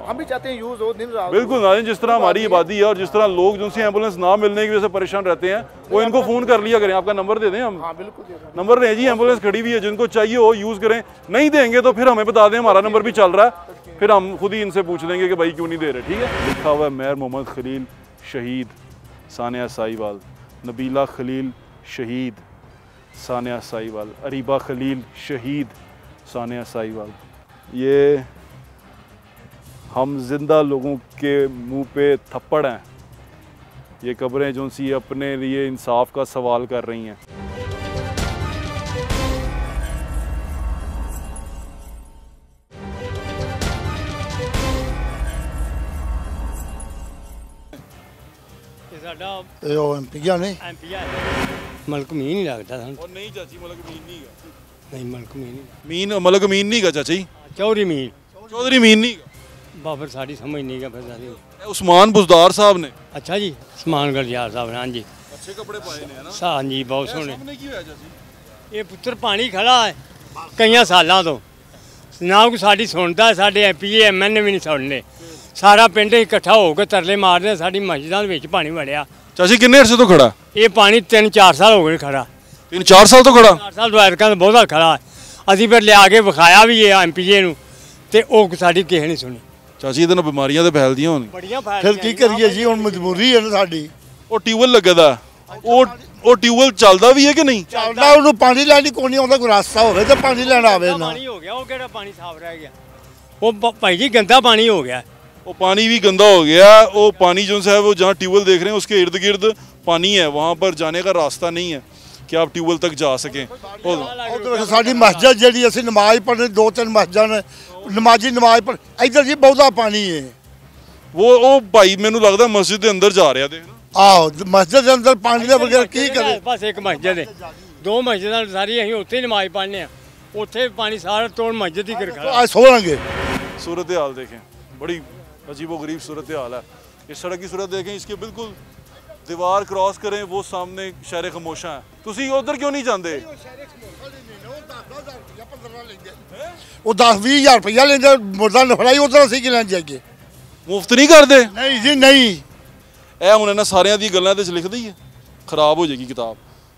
Speaker 5: हम भी चाहते हैं यूज़ हो, दिन रात।
Speaker 1: बिल्कुल नाज़रीन, जिस तरह हमारी आबादी है और जिस तरह लोग जिनसे एम्बुलेंस ना मिलने की वजह से परेशान रहते हैं, वो इनको फ़ोन कर लिया करें। आपका नंबर दे दें हम?
Speaker 5: हाँ बिल्कुल दे दो।
Speaker 1: नंबर दें जी, एम्बुलेंस खड़ी हुई है, जिनको चाहिए हो यूज़ करें, नहीं देंगे तो फिर हमें बता दें, हमारा नंबर भी चल रहा है, फिर हम खुद ही इनसे पूछ लेंगे कि भाई क्यों नहीं दे रहे। ठीक है। लिखा हुआ है मेयर मोहम्मद खलील शहीद सानिया साहिवाल, नबीला खलील शहीद सानिया साहिवाल, अरीबा खलील शहीद सानिया साहिवाल। ये हम जिंदा लोगों के मुंह पे थप्पड़ हैं, ये कब्रें जो सी अपने लिए इंसाफ का सवाल कर रही हैं।
Speaker 6: ਇਹ ਉਹ ਐਮਪੀਆਂ ਨੇ
Speaker 3: ਮਲਕ ਮੀਂਹ ਨਹੀਂ ਲੱਗਦਾ ਸਾਨੂੰ।
Speaker 1: और नहीं चाची मलक मीन नहीं का,
Speaker 3: ਨਹੀਂ ਮਲਕ ਮੀਂਹ ਨਹੀਂ,
Speaker 1: मीन मलक मीन नहीं का चाची,
Speaker 3: ਚੌਧਰੀ ਮੀਂਹ
Speaker 1: चौधरी मीन नहीं का,
Speaker 3: ਬਾਬਰ ਸਾਡੀ ਸਮਝ ਨਹੀਂ ਗਾ ਫਿਰ ਸਾਡੀ।
Speaker 1: उस्मान बुजदार साहब ने
Speaker 3: ਅੱਛਾ ਜੀ, ਸਮਾਨ ਗਰਜਾਰ ਸਾਹਿਬ ਨੇ, ਹਾਂਜੀ
Speaker 1: अच्छे कपड़े पाए ने, है ना।
Speaker 3: ਹਾਂਜੀ ਬਹੁਤ ਸੋਹਣੇ।
Speaker 1: सामने की होया चाची?
Speaker 3: ਇਹ ਪੁੱਤਰ ਪਾਣੀ ਖੜਾ ਹੈ ਕਈਆਂ ਸਾਲਾਂ ਤੋਂ, ਨਾ ਕੋਈ ਸਾਡੀ ਸੁਣਦਾ, ਸਾਡੇ ਐਮਪੀ ਐਮਐਨ ਵੀ ਨਹੀਂ ਸੁਣਦੇ। ਸਾਰਾ ਪਿੰਡ ਇਕੱਠਾ ਹੋ ਕੇ ਤਰਲੇ ਮਾਰਦੇ, ਸਾਡੀ ਮਸਜਿਦਾਂ ਦੇ ਵਿੱਚ ਪਾਣੀ ਵੜਿਆ।
Speaker 1: चाची किन्ने अरसे तो खड़ा?
Speaker 3: ਇਹ ਪਾਣੀ 3-4 ਸਾਲ ਹੋ ਗਏ ਖੜਾ,
Speaker 1: 3-4 साल तो खड़ा।
Speaker 3: 4 ਸਾਲ ਤੋਂ ਐਰਕਾਂ ਦਾ ਬਹੁਤਾ ਖੜਾ ਹੈ। ਅਸੀਂ ਫਿਰ ਲਿਆ ਕੇ ਵਿਖਾਇਆ ਵੀ ਇਹ ਐਮਪੀਏ ਨੂੰ, ਤੇ ਉਹ ਸਾਡੀ ਕਿਸੇ ਨੇ ਸੁਣੀ।
Speaker 1: ਚਾਚੀ ਇਹਦੇ ਨਾਲ ਬਿਮਾਰੀਆਂ ਤੇ ਫੈਲਦੀਆਂ ਹੋਣ।
Speaker 3: ਬੜੀਆਂ
Speaker 6: ਫਿਰ ਕੀ ਕਰੀਏ ਜੀ, ਹੁਣ ਮਜਬੂਰੀ ਹੈ ਨਾ ਸਾਡੀ।
Speaker 1: ਉਹ ਟਿਊਬਲ ਲੱਗਾ ਦਾ, ਉਹ ਟਿਊਬਲ ਚੱਲਦਾ ਵੀ ਹੈ ਕਿ ਨਹੀਂ?
Speaker 6: ਚੱਲਦਾ, ਉਹਨੂੰ ਪਾਣੀ ਲੈਣ ਦੀ ਕੋਈ ਨਹੀਂ ਆਉਂਦਾ, ਕੋਈ ਰਸਤਾ ਹੋਵੇ ਤੇ ਪਾਣੀ ਲੈਣ ਆਵੇ ਨਾ।
Speaker 3: ਪਾਣੀ ਹੋ ਗਿਆ, ਉਹ ਕਿਹੜਾ ਪਾਣੀ ਸਾਫ਼ ਰਹਿ ਗਿਆ, ਉਹ ਭਾਈ ਜੀ ਗੰਦਾ ਪਾਣੀ ਹੋ ਗਿਆ।
Speaker 1: वो पानी भी गंदा हो गया। वो पानी जो है वो जहाँ ट्यूबवेल देख रहे हैं उसके इर्द गिर्द पानी है, वहाँ पर जाने का रास्ता नहीं है कि आप ट्यूबवेल तक जा सकें।
Speaker 6: ਉਹ ਸਾਡੀ ਮਸਜਿਦ ਜਿਹੜੀ ਅਸੀਂ ਨਮਾਜ਼ ਪੜ੍ਹਨੇ, 2-3 ਮਸਜਿਦਾਂ ਨੇ ਨਮਾਜ਼ੀ ਨਮਾਜ਼ ਪੜ੍ਹ, ਇੱਧਰ ਜੀ ਬਹੁਤਾ ਪਾਣੀ ਹੈ।
Speaker 1: वो भाई मैनू लगता मस्जिद के अंदर जा रहा देख ना।
Speaker 6: ਆਹੋ ਮਸਜਿਦ ਦੇ ਅੰਦਰ ਪਾਣੀ ਦੇ ਬਗੈਰ ਕੀ ਕਰੇ।
Speaker 3: ਬਸ ਇੱਕ ਮਸਜਿਦ ਹੈ, 2 ਮਸਜਿਦਾਂ ਸਾਰੀ ਅਸੀਂ ਉੱਥੇ ਹੀ ਨਮਾਜ਼ ਪੜ੍ਹਨੇ ਆ, ਉੱਥੇ ਪਾਣੀ ਸਾਰਾ ਤੋੜ ਮਸਜਿਦ ਹੀ ਕਰ ਖੜਾ।
Speaker 6: ਅੱਜ ਸੋਵਾਂਗੇ।
Speaker 1: सूरत हाल देखें, बड़ी अजीब व गरीब सूरत हाल है। इस सड़क की सूरत देखें, इसके बिल्कुल दीवार क्रॉस करें वो सामने शहर खमोशा है। तुसी उधर क्यों नहीं जाते?
Speaker 6: ਉਹ 10-20 ਹਜ਼ਾਰ ਰੁਪਇਆ ਲੈਂਦੇ ਮੁਰਦਾ ਨਫੜਾਈ, ਉਧਰ ਅਸੀਂ ਕਿ ਲੈਣ ਜਾਈਏ।
Speaker 1: मुफ्त नहीं करते?
Speaker 6: ਨਹੀਂ ਜੀ ਨਹੀਂ।
Speaker 1: ਇਹ ਹੁਣ ਇਹਨਾਂ ਸਾਰਿਆਂ ਦੀ ਗੱਲਾਂ ਤੇ ਲਿਖ ਦਈਏ, ਖਰਾਬ ਹੋ ਜਾਏਗੀ ਕਿਤਾਬ।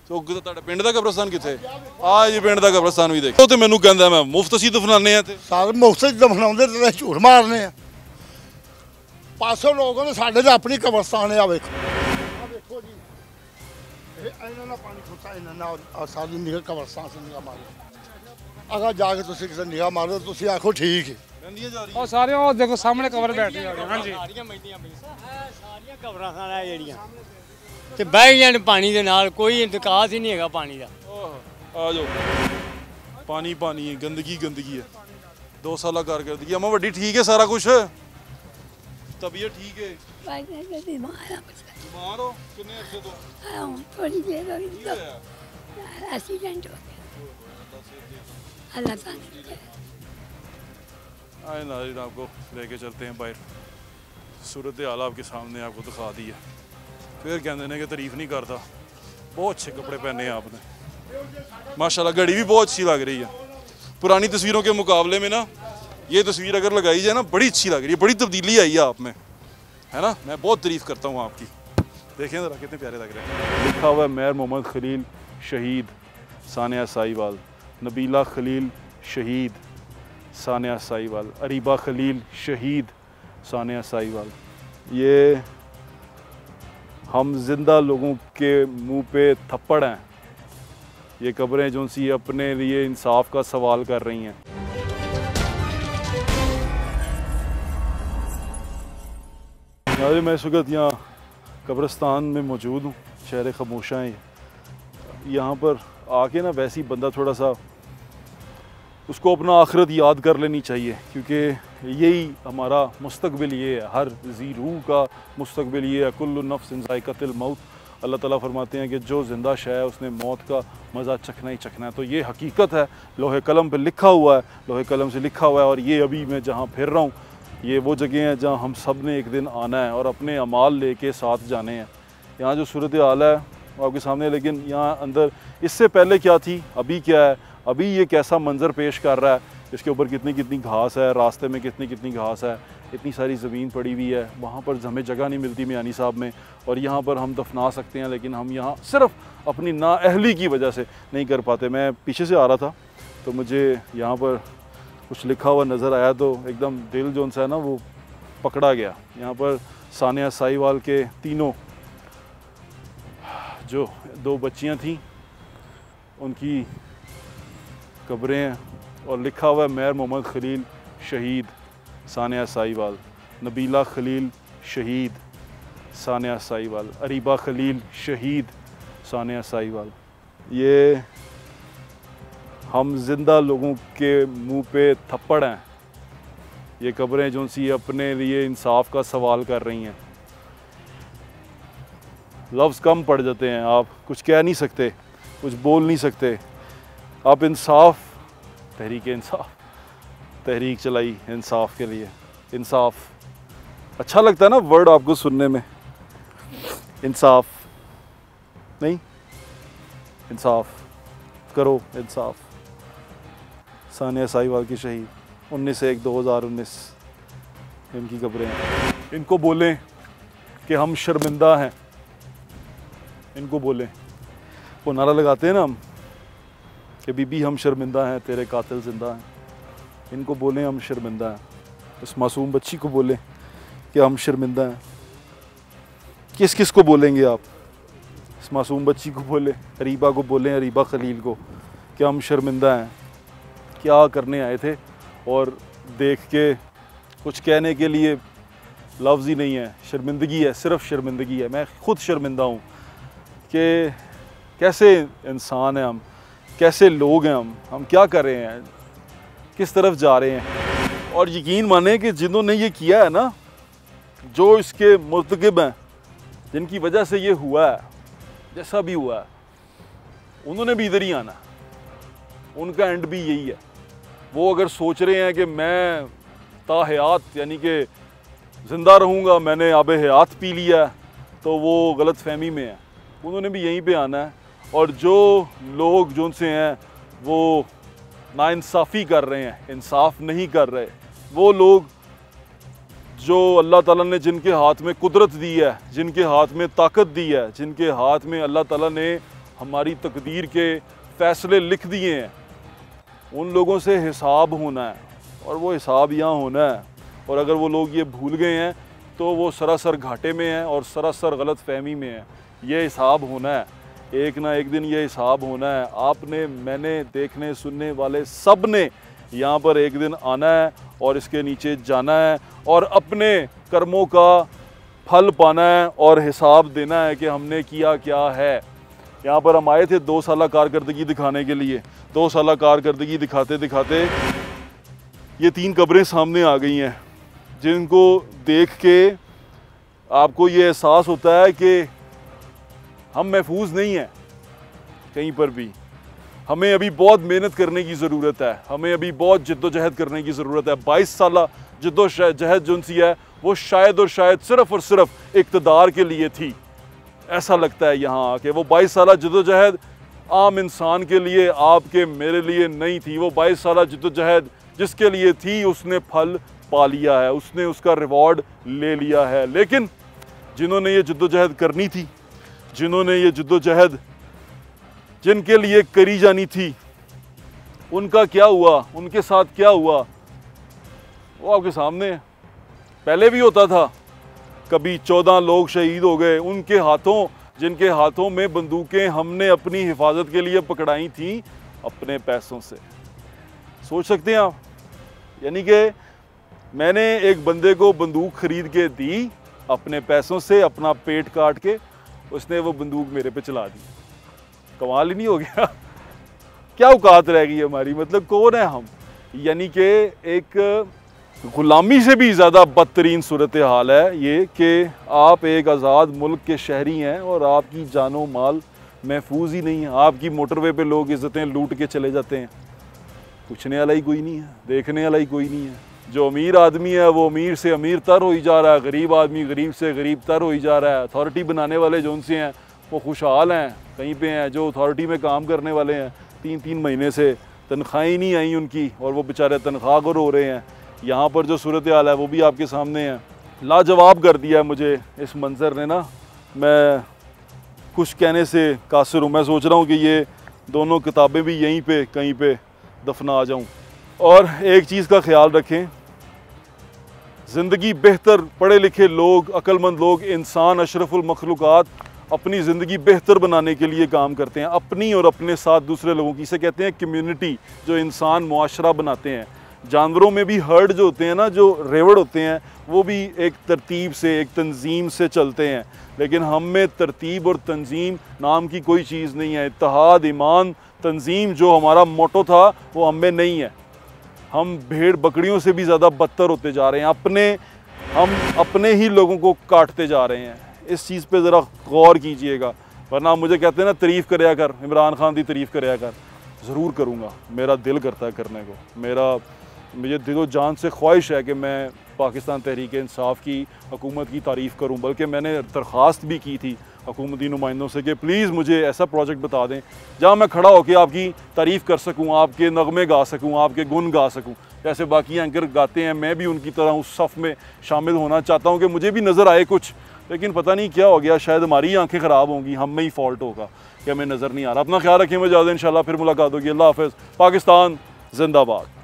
Speaker 1: ਸੋ ਤੁਹਾਡੇ ਪਿੰਡ ਦਾ ਕਬਰਸਤਾਨ ਕਿੱਥੇ? ਆ ਜੀ ਪਿੰਡ ਦਾ ਕਬਰਸਤਾਨ ਵੀ ਦੇਖੋ। ਤੇ ਮੈਨੂੰ ਕਹਿੰਦਾ ਮੈਂ ਮੁਫਤ ਅਸੀਂ ਦਫਨਾਉਂਦੇ ਆ ਤੇ
Speaker 6: ਸਾਰੇ ਮੁਫਤ ਦਫਨਾਉਂਦੇ ਤੇ ਝੂਠ ਮਾਰਨੇ ਆ। 500 ਲੋਕ ਨੇ ਸਾਡੇ ਦਾ ਆਪਣੀ ਕਬਰਸਤਾਨ ਹੈ। ਆ ਵੇਖੋ, ਆ ਵੇਖੋ ਜੀ, ਇਹ ਇਹਨਾਂ ਨਾਲ ਪਾਣੀ ਖੁੱਤਾ, ਇਹਨਾਂ ਨਾਲ ਆਹ ਸਾਡੀ ਨਿਗਾਹ ਕਬਰਸਤਾਨ ਸੇ ਨਿਗਾਹ ਮਾਰੋ। ਅਗਾ ਜਾ ਕੇ ਤੁਸੀਂ ਕਿਸੇ ਨਿਗਾਹ ਮਾਰੋ, ਤੁਸੀਂ ਆਖੋ ਠੀਕ ਹੈ।
Speaker 1: ਰਹਿੰਦੀਆਂ ਜਾ ਰਹੀਆਂ
Speaker 3: ਉਹ ਸਾਰੇ ਉਹ ਦੇਖੋ ਸਾਹਮਣੇ ਕਬਰ ਬੈਠੇ ਹੋਏ। ਹਾਂਜੀ ਸਾਰੀਆਂ ਮੈਂਦੀਆਂ ਪਈਆਂ, ਸਾਰੀਆਂ ਕਬਰਾਂ ਸਾਰਾ ਜਿਹੜੀਆਂ ਤੇ ਬਹਿ ਗਈਆਂ ਨੇ ਪਾਣੀ ਦੇ ਨਾਲ, ਕੋਈ ਇੰਤਕਾਸ ਹੀ ਨਹੀਂ ਹੈਗਾ ਪਾਣੀ ਦਾ।
Speaker 1: ਆ ਜਾਓ, ਪਾਣੀ ਪਾਣੀ ਹੈ, ਗੰਦਗੀ ਗੰਦਗੀ ਹੈ। 2 ਸਾਲਾ ਕਾਰਗਰਦਗੀ ਅਮਾ ਵੱਡੀ ਠੀਕ ਹੈ ਸਾਰਾ ਕੁਝ। तबीयत ठीक है? बीमार हो कितने अरसे तो?
Speaker 7: थोड़ी देर हो गई
Speaker 1: की होया?
Speaker 7: एक्सीडेंट हो गया अल्लाह ताला
Speaker 1: आए नाज़रीन, आपको लेके चलते हैं बाहर। सूरत हाल आपके सामने आपको दिखा दी है। फिर कहते हैं कि तारीफ नहीं करता। बहुत अच्छे कपड़े पहने हैं आपने माशाल्लाह। घड़ी भी बहुत अच्छी लग रही है। पुरानी तस्वीरों के मुकाबले में ना ये तस्वीर अगर लगाई जाए ना बड़ी अच्छी लग रही है। बड़ी तब्दीली आई है आप में, है ना। मैं बहुत तारीफ़ करता हूँ आपकी। देखें ज़रा कितने प्यारे लग रहे हैं। लिखा हुआ है मेयर मोहम्मद खलील शहीद सानिया साहिवाल, नबीला खलील शहीद सानिया साहिवाल, अरीबा खलील शहीद सानिया साहिवाल। ये हम जिंदा लोगों के मुंह पे थप्पड़ हैं। ये कब्रें जो सी अपने लिए इंसाफ का सवाल कर रही हैं। यार मैं इस वक्त यहाँ कब्रिस्तान में मौजूद हूँ। शहर खामोशा है यहाँ पर आके ना, वैसे ही बंदा थोड़ा सा उसको अपना आखिरत याद कर लेनी चाहिए, क्योंकि यही हमारा मुस्तकबिल ये है। हर जी रूह का मुस्तकबिल ये है। कुल्लु नफ्सिन ज़ाइक़तुल मौत। अल्लाह ताला फरमाते हैं कि जो ज़िंदा शय है उसने मौत का मज़ा चखना ही चखना है। तो ये हकीकत है, लोहे कलम पे लिखा हुआ है, लोहे कलम से लिखा हुआ है। और ये अभी मैं जहाँ फिर रहा हूँ ये वो जगह है जहाँ हम सब ने एक दिन आना है और अपने अमाल लेके साथ जाने हैं। यहाँ जो सूरत हाल है आपके सामने, लेकिन यहाँ अंदर इससे पहले क्या थी, अभी क्या है, अभी ये कैसा मंज़र पेश कर रहा है। इसके ऊपर कितनी कितनी घास है, रास्ते में कितनी कितनी घास है, इतनी सारी ज़मीन पड़ी हुई है। वहाँ पर हमें जगह नहीं मिलती मियानी साहब में, और यहाँ पर हम दफना सकते हैं, लेकिन हम यहाँ सिर्फ अपनी नाअहली की वजह से नहीं कर पाते। मैं पीछे से आ रहा था तो मुझे यहाँ पर कुछ लिखा हुआ नज़र आया तो एकदम दिल जो सा है ना वो पकड़ा गया। यहाँ पर सानिया साहिवाल के तीनों जो 2 बच्चियाँ थीं उनकी कब्रें हैं, और लिखा हुआ है मेयर मोहम्मद खलील शहीद सानिया साहिवाल, नबीला खलील शहीद सानिया साहिवाल, अरीबा खलील शहीद सानिया साहिवाल। ये हम जिंदा लोगों के मुंह पे थप्पड़ हैं। ये कब्रें जो सी अपने लिए इंसाफ का सवाल कर रही हैं। लफ्ज़ कम पड़ जाते हैं, आप कुछ कह नहीं सकते, कुछ बोल नहीं सकते। आप इंसाफ, तहरीक इंसाफ, तहरीक चलाई इंसाफ के लिए। इंसाफ अच्छा लगता है ना वर्ड आपको सुनने में, इंसाफ नहीं, इंसाफ करो, इंसाफ। सानिया साहिवाल की शहीद 19/1/2019 इनकी कब्रें हैं। इनको बोलें कि हम शर्मिंदा हैं, इनको बोलें। वो नारा लगाते हैं ना हम कि बीबी हम शर्मिंदा हैं, तेरे कातिल ज़िंदा हैं। इनको बोलें हम शर्मिंदा हैं। इस मासूम बच्ची को बोलें कि हम शर्मिंदा हैं। किस किस को बोलेंगे आप? इस मासूम बच्ची को बोलें, अरीबा को बोलें, अरीबा खलील को, कि हम शर्मिंदा हैं। क्या करने आए थे, और देख के कुछ कहने के लिए लफ्ज़ ही नहीं है। शर्मिंदगी है, सिर्फ शर्मिंदगी है। मैं ख़ुद शर्मिंदा हूँ कि कैसे इंसान हैं हम, कैसे लोग हैं हम क्या कर रहे हैं, किस तरफ जा रहे हैं। और यकीन माने कि जिन्होंने ये किया है ना, जो इसके मुर्तकिब हैं, जिनकी वजह से ये हुआ है जैसा भी हुआ है, उन्होंने भी इधर ही आना। उनका एंड भी यही है। वो अगर सोच रहे हैं कि मैं ताहयात यानी कि ज़िंदा रहूँगा, मैंने आब हयात पी लिया, तो वो गलत फहमी में है। उन्होंने भी यहीं पे आना है। और जो लोग जो उनसे हैं वो नाइंसाफ़ी कर रहे हैं, इंसाफ नहीं कर रहे, वो लोग जो अल्लाह ताला ने जिनके हाथ में कुदरत दी है, जिनके हाथ में ताकत दी है, जिनके हाथ में अल्लाह ताला ने हमारी तकदीर के फ़ैसले लिख दिए हैं, उन लोगों से हिसाब होना है। और वो हिसाब यहाँ होना है। और अगर वो लोग ये भूल गए हैं तो वो सरासर घाटे में हैं और सरासर गलत फहमी में हैं। ये हिसाब होना है, एक ना एक दिन ये हिसाब होना है। आपने, मैंने, देखने सुनने वाले सब ने यहाँ पर एक दिन आना है और इसके नीचे जाना है और अपने कर्मों का फल पाना है और हिसाब देना है कि हमने किया क्या है। यहाँ पर हम आए थे 2 साल कारकर्दगी दिखाने के लिए। 2 साल कारकर्दगी दिखाते दिखाते ये 3 कब्रें सामने आ गई हैं जिनको देख के आपको ये एहसास होता है कि हम महफूज नहीं हैं कहीं पर भी। हमें अभी बहुत मेहनत करने की ज़रूरत है, हमें अभी बहुत जद्दोजहद करने की ज़रूरत है। 22 साल जद्दोजहद जो सी है वो शायद और शायद सिर्फ़ और सिर्फ इक़्तिदार के लिए थी, ऐसा लगता है यहाँ आके। वो 22 साल जद्दोजहद आम इंसान के लिए, आपके मेरे लिए नहीं थी। वो 22 साल जद्दोजहद जिसके लिए थी उसने फल पा लिया है, उसने उसका रिवॉर्ड ले लिया है। लेकिन जिन्होंने ये जद्दोजहद करनी थी, जिन्होंने ये जद्दोजहद जिनके लिए करी जानी थी, उनका क्या हुआ, उनके साथ क्या हुआ, वो आपके सामने है। पहले भी होता था, कभी 14 लोग शहीद हो गए उनके हाथों, जिनके हाथों में बंदूकें हमने अपनी हिफाजत के लिए पकड़ाई थी अपने पैसों से। सोच सकते हैं आप, यानी कि मैंने एक बंदे को बंदूक खरीद के दी अपने पैसों से, अपना पेट काट के, उसने वो बंदूक मेरे पे चला दी। कमाल ही नहीं हो गया? क्या औकात रह गई हमारी, मतलब कौन है हम? यानी कि एक ग़ुलामी से भी ज़्यादा बदतरीन सूरत हाल है ये कि आप एक आज़ाद मुल्क के शहरी हैं और आपकी जानो माल महफूज ही नहीं है। आपकी मोटरवे पे लोग इज़्ज़तें लूट के चले जाते हैं, पूछने वाला ही कोई नहीं है, देखने वाला ही कोई नहीं है। जो अमीर आदमी है वो अमीर से अमीर तर हो ही जा रहा है, गरीब आदमी गरीब से गरीब तर हो ही जा रहा है। अथॉरिटी बनाने वाले जो उनसे हैं वो खुशहाल हैं, कहीं पे हैं। जो अथॉरिटी में काम करने वाले हैं 3-3 महीने से तनख्वाहें नहीं आई उनकी और वो बेचारे तनख्वाहगोर हो रहे हैं। यहाँ पर जो सूरत हाल है वो भी आपके सामने है। लाजवाब कर दिया है मुझे इस मंज़र ने ना, मैं कुछ कहने से कासिर हूँ। मैं सोच रहा हूँ कि ये दोनों किताबें भी यहीं पे कहीं पे दफना आ जाऊँ। और एक चीज़ का ख्याल रखें, ज़िंदगी बेहतर, पढ़े लिखे लोग, अक्लमंद लोग, इंसान अशरफुल मखलूक़ात अपनी ज़िंदगी बेहतर बनाने के लिए काम करते हैं, अपनी और अपने साथ दूसरे लोगों की। इसे कहते हैं कम्युनिटी, जो इंसान मुआशरा बनाते हैं। जानवरों में भी हर्ड जो होते हैं ना, जो रेवड़ होते हैं, वो भी एक तरतीब से, एक तंजीम से चलते हैं। लेकिन हम में तरतीब और तंजीम नाम की कोई चीज़ नहीं है। इत्तेहाद, ईमान, तंजीम जो हमारा मोटो था वो हम में नहीं है। हम भेड़ बकरियों से भी ज़्यादा बदतर होते जा रहे हैं, हम अपने ही लोगों को काटते जा रहे हैं। इस चीज़ पे ज़रा गौर कीजिएगा, वरना मुझे कहते हैं ना तारीफ़ करया कर, इमरान खान की तारीफ़ करया कर। ज़रूर करूँगा, मेरा दिल करता है करने को। मुझे दिलो जान से ख्वाहिश है कि मैं पाकिस्तान तहरीक इंसाफ की हुकूमत की तारीफ़ करूँ। बल्कि मैंने दरख्वास्त भी की थी हुकूमती नुमाइंदों से कि प्लीज़ मुझे ऐसा प्रोजेक्ट बता दें जहाँ मैं खड़ा होकर आपकी तारीफ़ कर सकूँ, आपके नगमे गा सकूँ, आपके गुन गा सकूँ। जैसे बाकी एंकर गाते हैं, मैं भी उनकी तरह उस सफ़ में शामिल होना चाहता हूँ कि मुझे भी नज़र आए कुछ। लेकिन पता नहीं क्या हो गया, शायद हमारी आंखें ख़राब होंगी, हम में ही फॉल्ट होगा कि हमें नज़र नहीं आ रहा। अपना ख्याल रखें, मैं ज़्यादा इंशाल्लाह फिर मुलाकात होगी। अल्लाह हाफ़िज़। पाकिस्तान जिंदाबाद।